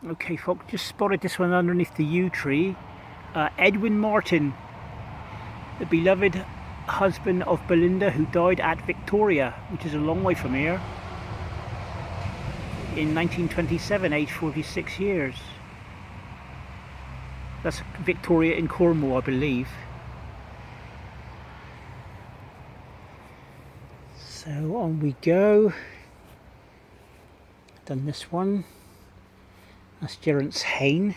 Okay, folks, just spotted this one underneath the yew tree. Edwin Martin, the beloved husband of Belinda, who died at Victoria, which is a long way from here, in 1927, aged 46 years. That's Victoria in Cornwall, I believe. So on we go. Done this one. That's Gerrance Hayne.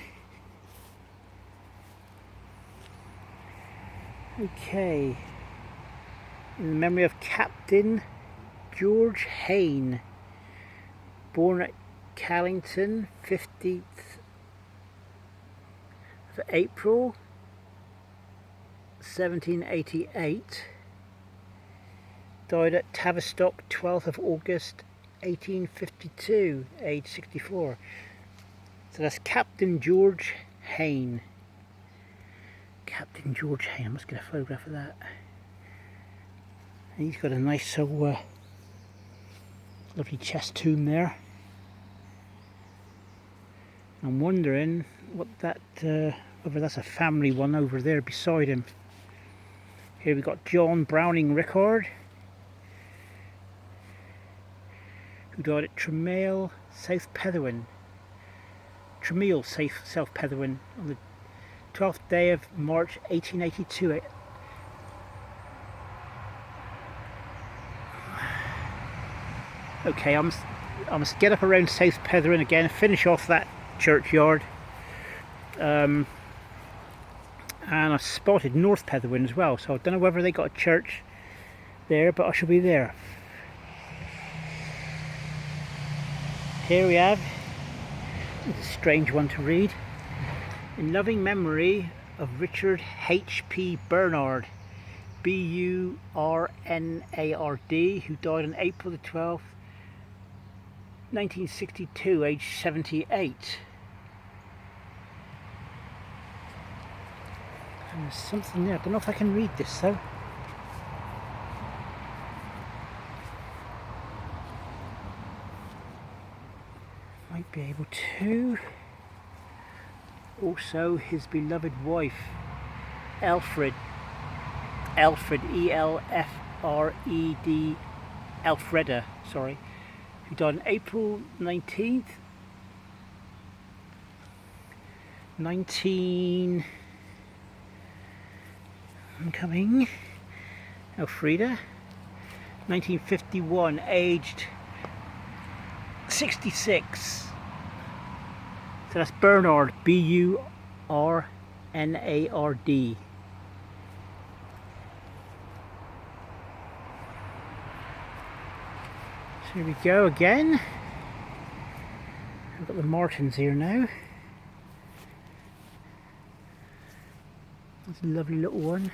Okay. In the memory of Captain George Hayne, born at Callington, 15th of April 1788. Died at Davidstow, 12th of August 1852, age 64. So that's Captain George Hayne. Captain George Hayne, let's get a photograph of that. And he's got a nice lovely chest tomb there. I'm wondering what that, whether that's a family one over there beside him. Here we've got John Browning Rickard, who died at Tremale, South Petherwin. Tremale, South Petherwin, on the 12th day of March 1882. Okay, I must get up around South Petherwin again and finish off that churchyard. And I've spotted North Petherwin as well, so I don't know whether they got a church there, but I shall be there. Here we have, it's a strange one to read. In loving memory of Richard H.P. Bernard, B-U-R-N-A-R-D, who died on April the 12th, 1962, aged 78. And there's something there, I don't know if I can read this though. Might be able to. Also, his beloved wife, Elfred, E-L-F-R-E-D, Elfreda, sorry, who died on April 19th, 1951, aged 66. So that's Bernard, B-U-R-N-A-R-D. So here we go again. We've got the Martins here now. That's a lovely little one,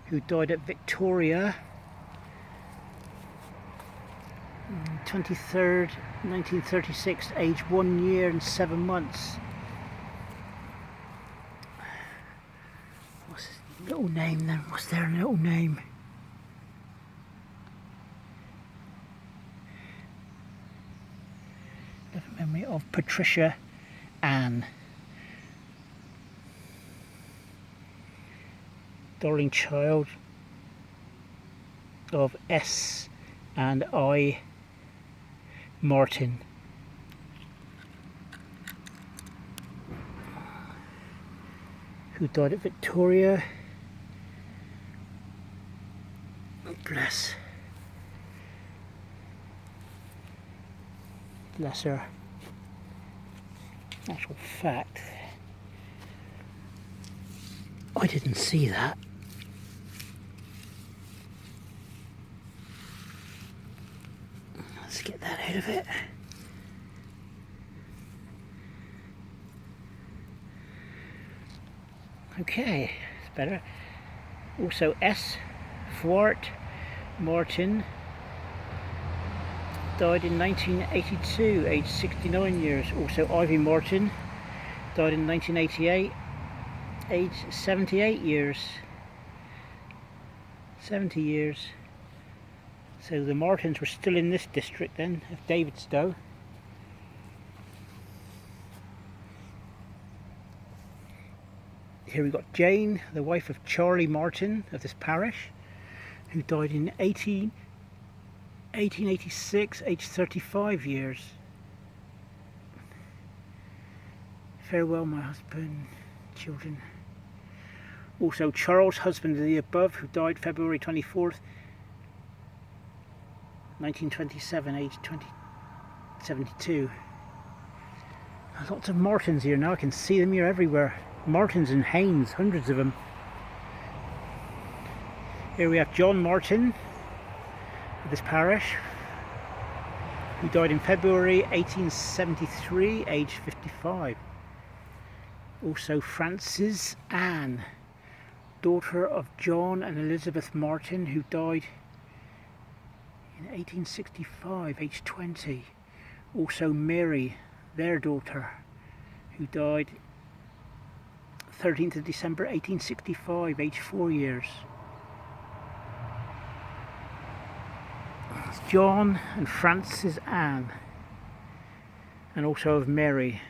who died at Victoria, 23rd, 1936, aged 1 year and 7 months. What's his little name then? What's their little name? Living memory of Patricia Ann. Darling child of S and I Martin. Who died at Victoria. Bless her. Actual fact, I didn't see that. Let's get that out of it. Okay, it's better. Also S. Thwart Martin died in 1982, aged 69 years. Also Ivy Martin died in 1988, aged 78 years. 70 years. So the Martins were still in this district then, of Davidstow. Here we've got Jane, the wife of Charlie Martin of this parish, who died in 1886, aged 35 years. Farewell, my husband, children. Also Charles, husband of the above, who died February 24th, 1927, aged 72. Lots of Martins here now, I can see them here everywhere. Martins and Haynes, hundreds of them. Here we have John Martin of this parish, who died in February 1873, aged 55. Also Frances Anne, daughter of John and Elizabeth Martin, who died in 1865, aged 20. Also Mary, their daughter, who died 13th of December 1865, aged 4 years. It's John and Frances Anne, and also of Mary.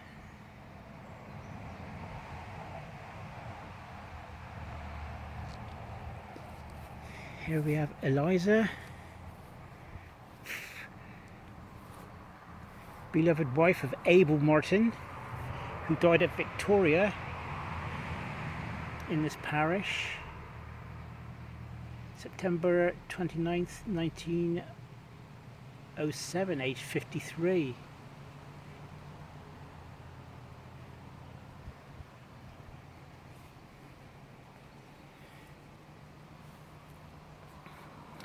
Here we have Eliza, beloved wife of Abel Martin, who died at Victoria in this parish, September 29th, 1907, aged 53.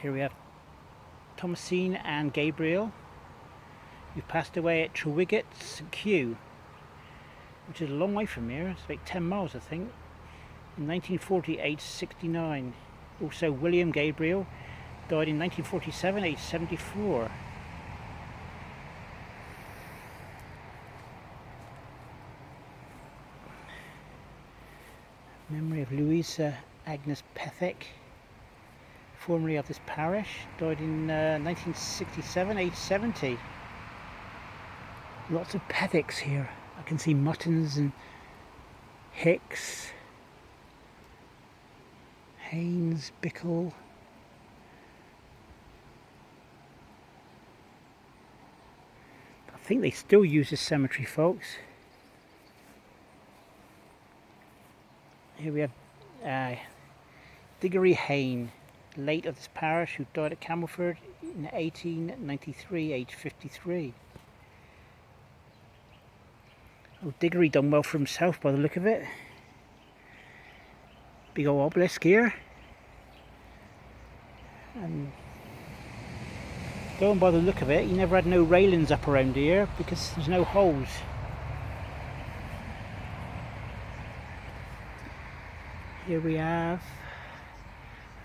Here we have Thomasine and Gabriel, who passed away at Trewiget, St. Kew, which is a long way from here. It's like 10 miles, I think, in 1940, aged 69. Also William Gabriel died in 1947, aged 74. Memory of Louisa Agnes Pethick, formerly of this parish, died in 1967, aged 70. Lots of Pethicks here. I can see Muttons and Hicks, Haynes, Bickle. I think they still use this cemetery, folks. Here we have Diggory Hayne, late of this parish, who died at Camelford in 1893, aged 53. Oh, Diggory done well for himself by the look of it. Big old obelisk here. And going by the look of it, he never had no railings up around here because there's no holes. Here we have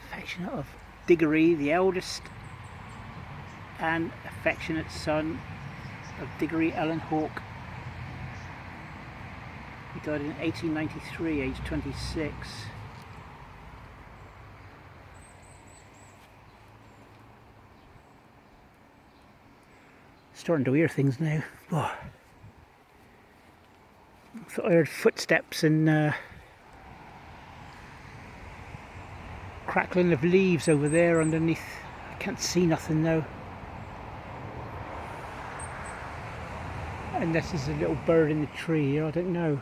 affectionate of Diggory, the eldest and affectionate son of Diggory Ellen Hawke. He died in 1893, aged 26. Starting to hear things now. Oh. I thought I heard footsteps and crackling of leaves over there underneath. I can't see nothing though. Unless there's a little bird in the tree here, I don't know.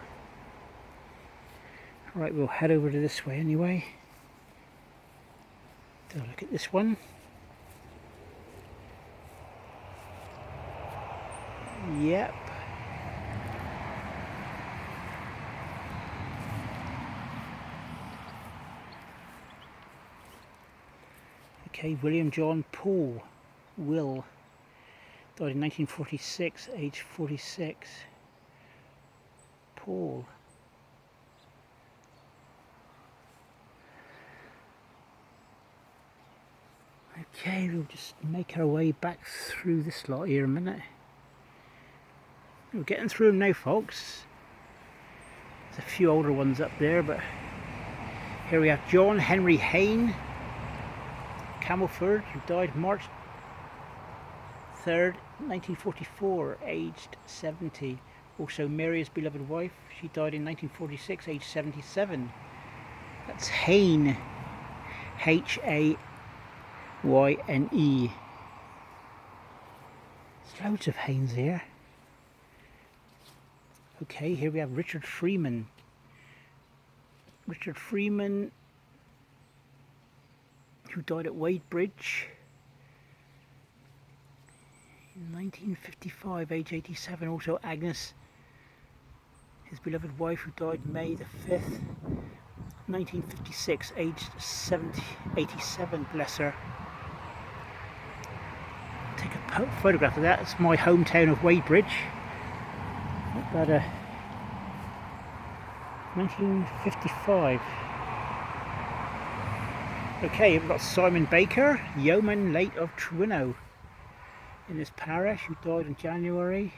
Right, we'll head over to this way anyway. Have a look at this one. Yep. Okay, William John Paul Will died in 1946, age 46. Paul. Okay, we'll just make our way back through this lot here a minute. We're getting through them now, folks. There's a few older ones up there, but here we have John Henry Hayne, Camelford, who died March 3rd, 1944, aged 70. Also Mary, his beloved wife, she died in 1946, aged 77. That's Hayne, Hayne. There's loads of Haynes here. Okay, here we have Richard Freeman. Richard Freeman, who died at Wadebridge in 1955, age 87. Also Agnes, his beloved wife, who died May the 5th, 1956, aged 87, bless her. Take a photograph of that. It's my hometown of Wadebridge. Not bad. 1955. Okay, we've got Simon Baker, yeoman late of Trewinnow in this parish, who died on January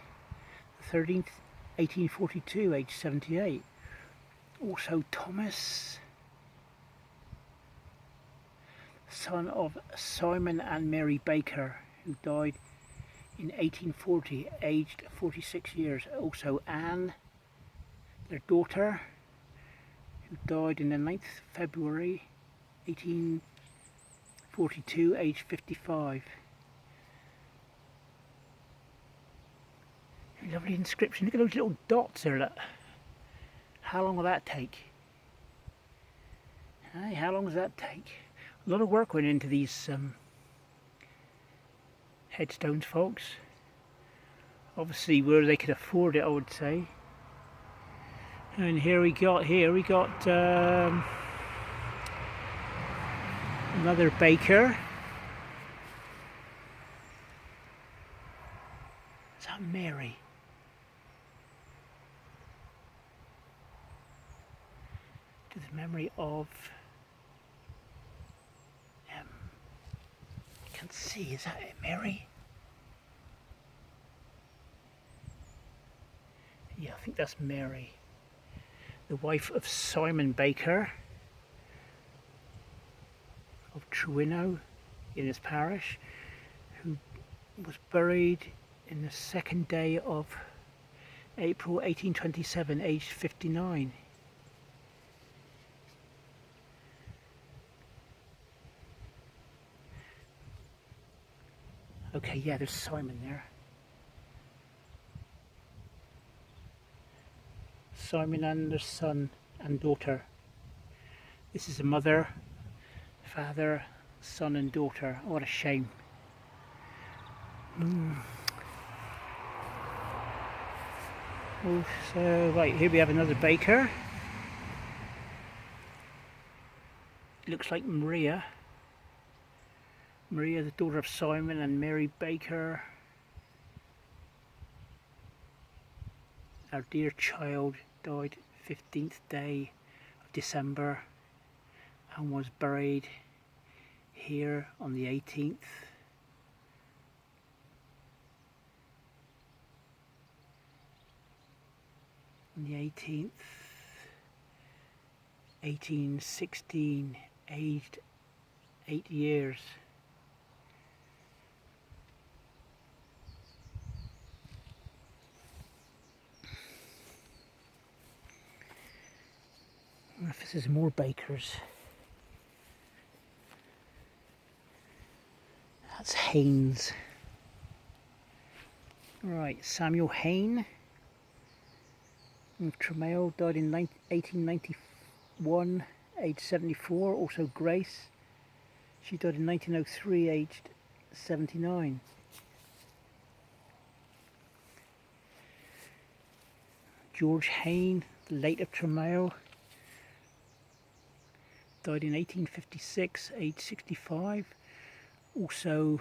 13th, 1842, aged 78. Also Thomas, son of Simon and Mary Baker, who died in 1840, aged 46 years. Also Anne, their daughter, who died in the 9th February 1842, aged 55. Lovely inscription. Look at those little dots there. Look. How long will that take? Hey, how long does that take? A lot of work went into these headstones, folks. Obviously where they could afford it, I would say. And here we got another baker. Is that Mary? To the memory of I can't see, is that it, Mary? Yeah, I think that's Mary, the wife of Simon Baker of Trewinnow in his parish, who was buried in the 2nd day of April 1827, aged 59. Okay, yeah, there's Simon there. Simon and their son and daughter. This is a mother, father, son and daughter. Oh, what a shame. Oh, so, right, here we have another baker. Looks like Maria. Maria, the daughter of Simon and Mary Baker. Our dear child died 15th day of December and was buried here on the 18th. On the 18th, 1816, aged 8 years. I wonder if this is more bakers. That's Haynes. Right, Samuel Hayne of Tremail, died in 1891, aged 74. Also Grace, she died in 1903, aged 79. George Hayne, late of Tremail, died in 1856, aged 65. Also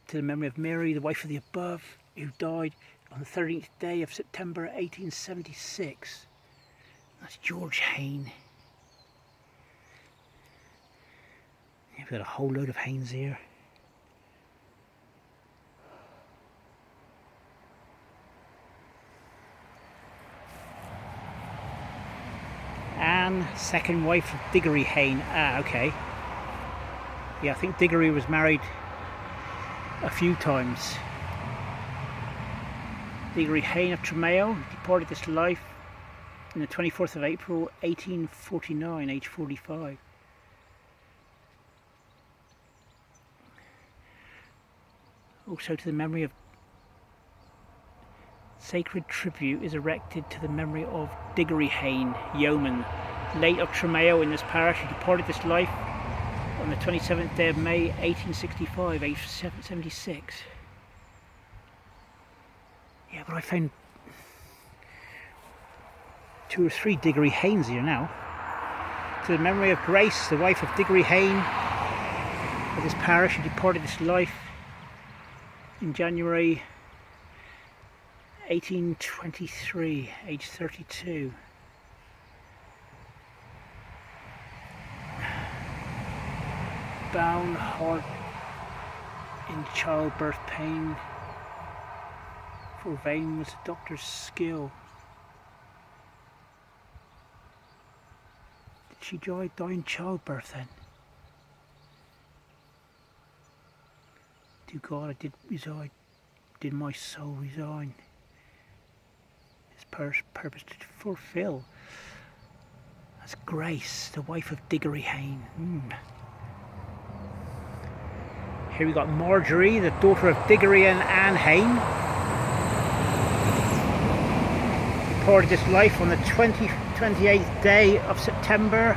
to the memory of Mary, the wife of the above, who died on the 13th day of September 1876. That's George Hayne. We've got a whole load of Haynes here. Anne, second wife of Diggory Hayne. Ah, okay. Yeah, I think Diggory was married a few times. Diggory Hayne of Tremail departed this life on the 24th of April 1849, aged 45. Also to the memory of sacred tribute is erected to the memory of Diggory Hayne, yeoman, late of Tremail in this parish, who departed this life on the 27th day of May 1865, aged 76. Yeah, but I found 2 or 3 Diggory Haynes here now. To the memory of Grace, the wife of Diggory Hayne of this parish, who departed this life in January 1823, aged 32. Bound hard in childbirth pain, for vain was the doctor's skill. Did she die in childbirth then? To God I did reside, did my soul resign, his purpose to fulfill. That's Grace, the wife of Diggory Hayne. Here we got Marjorie, the daughter of Diggory and Anne Hayne. Departed this life on the 28th day of September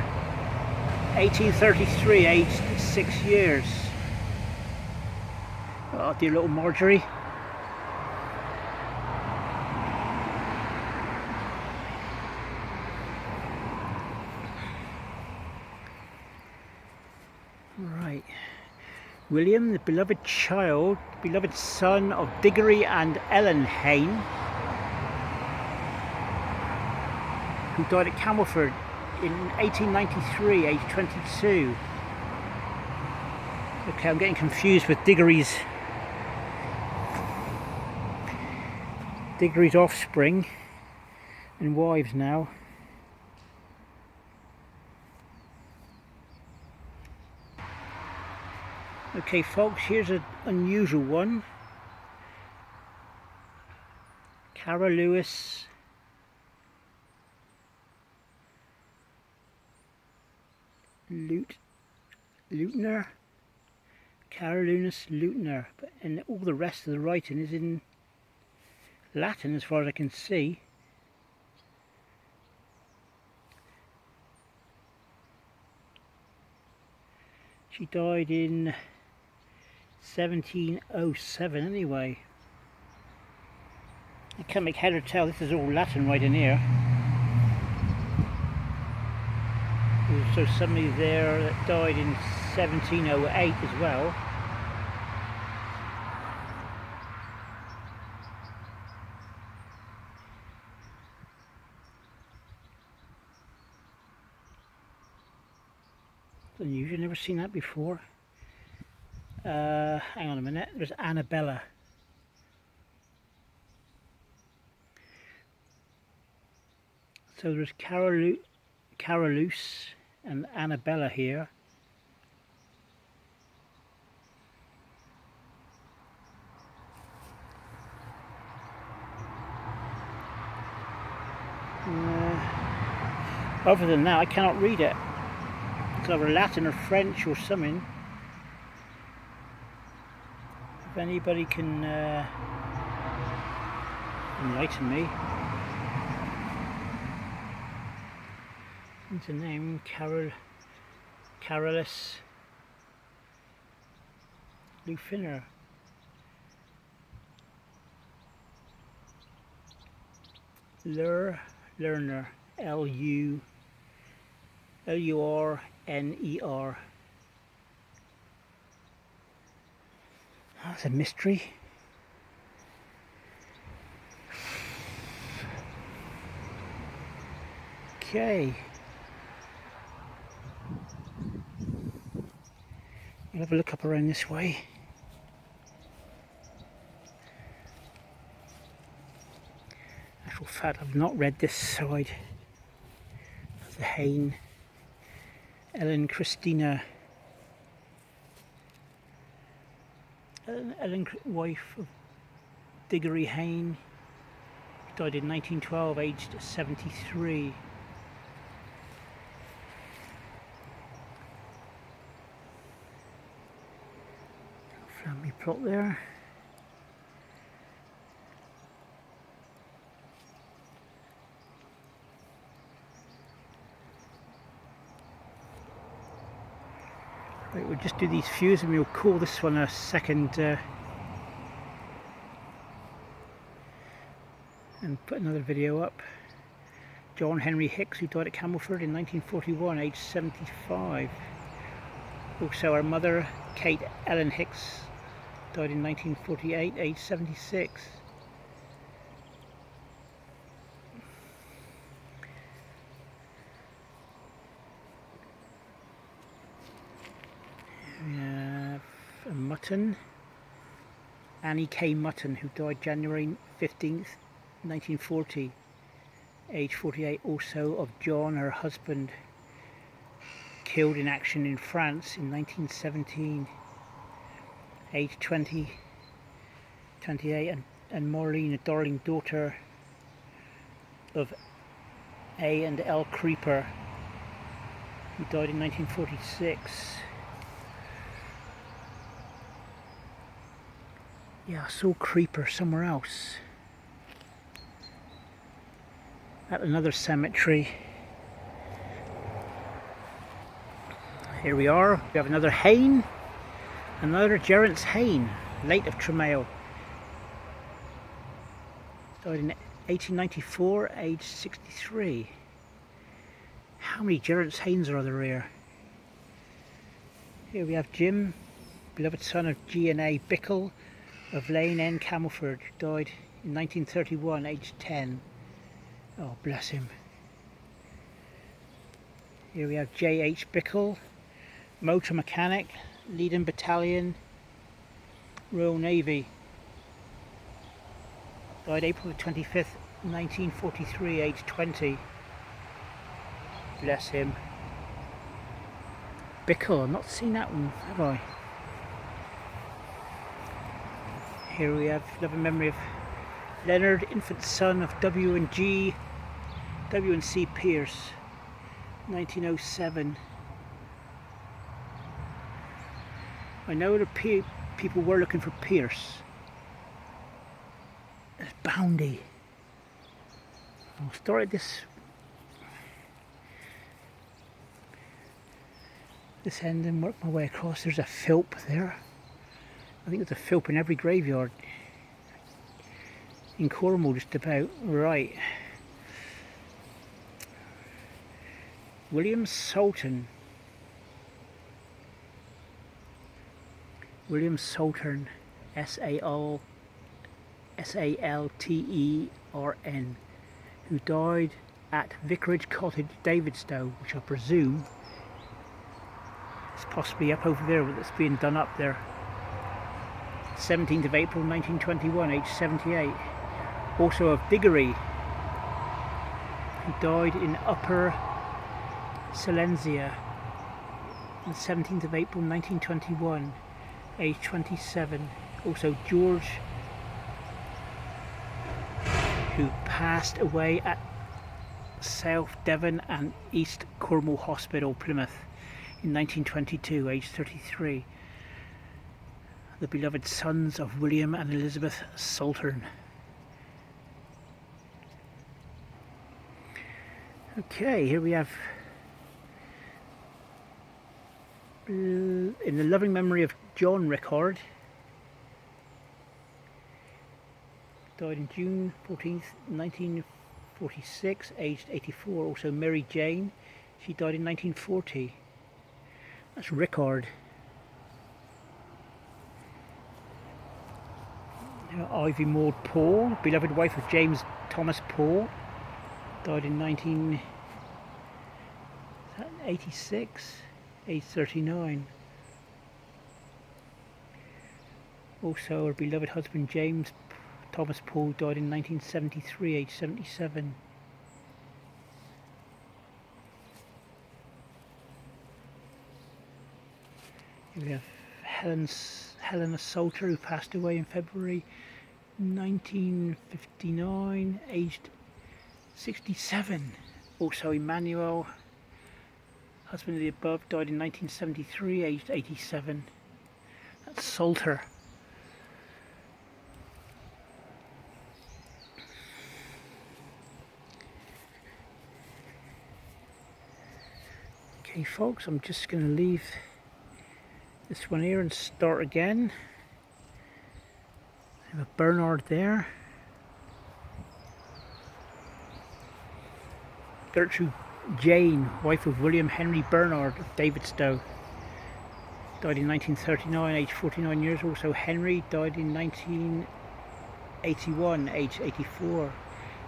1833, aged 6 years. Oh, dear little Marjorie. Right. William, the beloved son of Diggory and Ellen Hayne, who died at Camelford in 1893, aged 22. Okay, I'm getting confused with Diggory's offspring and wives now. Okay folks, here's an unusual one. Cara Lewis Lutner. Carolus Lutner, and all the rest of the writing is in Latin as far as I can see. She died in 1707 anyway. I can't make head or tail, this is all Latin right in here. So somebody there that died in 1708 as well. It's unusual, never seen that before. Hang on a minute, there's Annabella. So there's Carolus and Annabella here. Other than that, I cannot read it. It's either Latin or French or something. If anybody can enlighten me. What's her name? Carolus Lufiner. Lerner. L-U-R-N-E-R. That's a mystery. Okay. I'll have a look up around this way. Actual fact, I've not read this side of the Hayne. Ellen Christina. Ellen, wife of Diggory Hayne. died in 1912, aged 73. Family plot there. Right, we'll just do these fews and we'll call this one a second and put another video up. John Henry Hicks, who died at Camelford in 1941, aged 75. Also our mother, Kate Ellen Hicks, died in 1948, aged 76. We have a Mutton, Annie K. Mutton, who died January 15th, 1940, age 48. Also of John, her husband, killed in action in France in 1917, age 28, and Maureen, a darling daughter of A and L Creeper, who died in 1946. Yeah, I saw Creeper somewhere else. At another cemetery. Here we are. We have another Hayne. Another Gerrance Hayne, late of Tremail. Died in 1894, aged 63. How many Gerrance Haynes are there here? Here we have Jim, beloved son of G and A Bickle of Lane End, Camelford, died in 1931, aged 10. Oh, bless him. Here we have J.H. Bickle, motor mechanic, Leiden Battalion, Royal Navy. Died April 25th, 1943, aged 20. Bless him. Bickle, I've not seen that one, have I? Here we have loving memory of Leonard, infant son of W and C Pierce, 1907. I know the people were looking for Pierce. There's Boundy. I'll start at this end and work my way across. There's a Philp there. I think there's a Philp in every graveyard in Cornwall, just about. Right. William Saltern. William Saltern, S-A-L-T-E-R-N, who died at Vicarage Cottage, Davidstow, which I presume is possibly up over there, but it's being done up there. 17th of April 1921, aged 78. Also of Diggory, who died in Upper Silesia on 17th of April 1921, aged 27. Also George, who passed away at South Devon and East Cornwall Hospital, Plymouth, in 1922, aged 33. The beloved sons of William and Elizabeth Saltern. Okay, here we have, in the loving memory of John Rickard, died in June 14th, 1946, aged 84. Also Mary Jane, she died in 1940. That's Rickard. Ivy Maud Paul, beloved wife of James Thomas Paul, died in 1986, age 39. Also her beloved husband James Thomas Paul died in 1973, age 77. Here we have Helena Salter, who passed away in February 1959, aged 67. Also Emmanuel, husband of the above, died in 1973, aged 87. That's Salter. Okay folks, I'm just going to leave this one here and start again. I have a Bernard there. Gertrude Jane, wife of William Henry Bernard of Davidstow, died in 1939, aged 49 years. Also Henry, died in 1981, aged 84.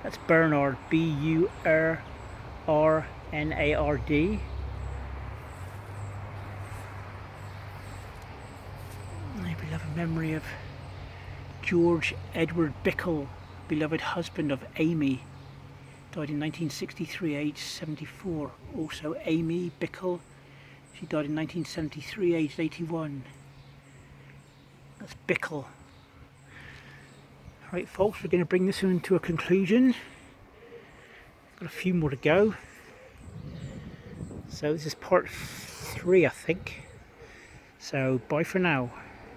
That's Bernard, B-U-R-R-N-A-R-D. My beloved memory of George Edward Bickle, beloved husband of Amy, died in 1963, aged 74. Also Amy Bickle, she died in 1973, aged 81. That's Bickle. Alright folks, we're going to bring this one to a conclusion. Got a few more to go. So this is part 3, I think. So bye for now.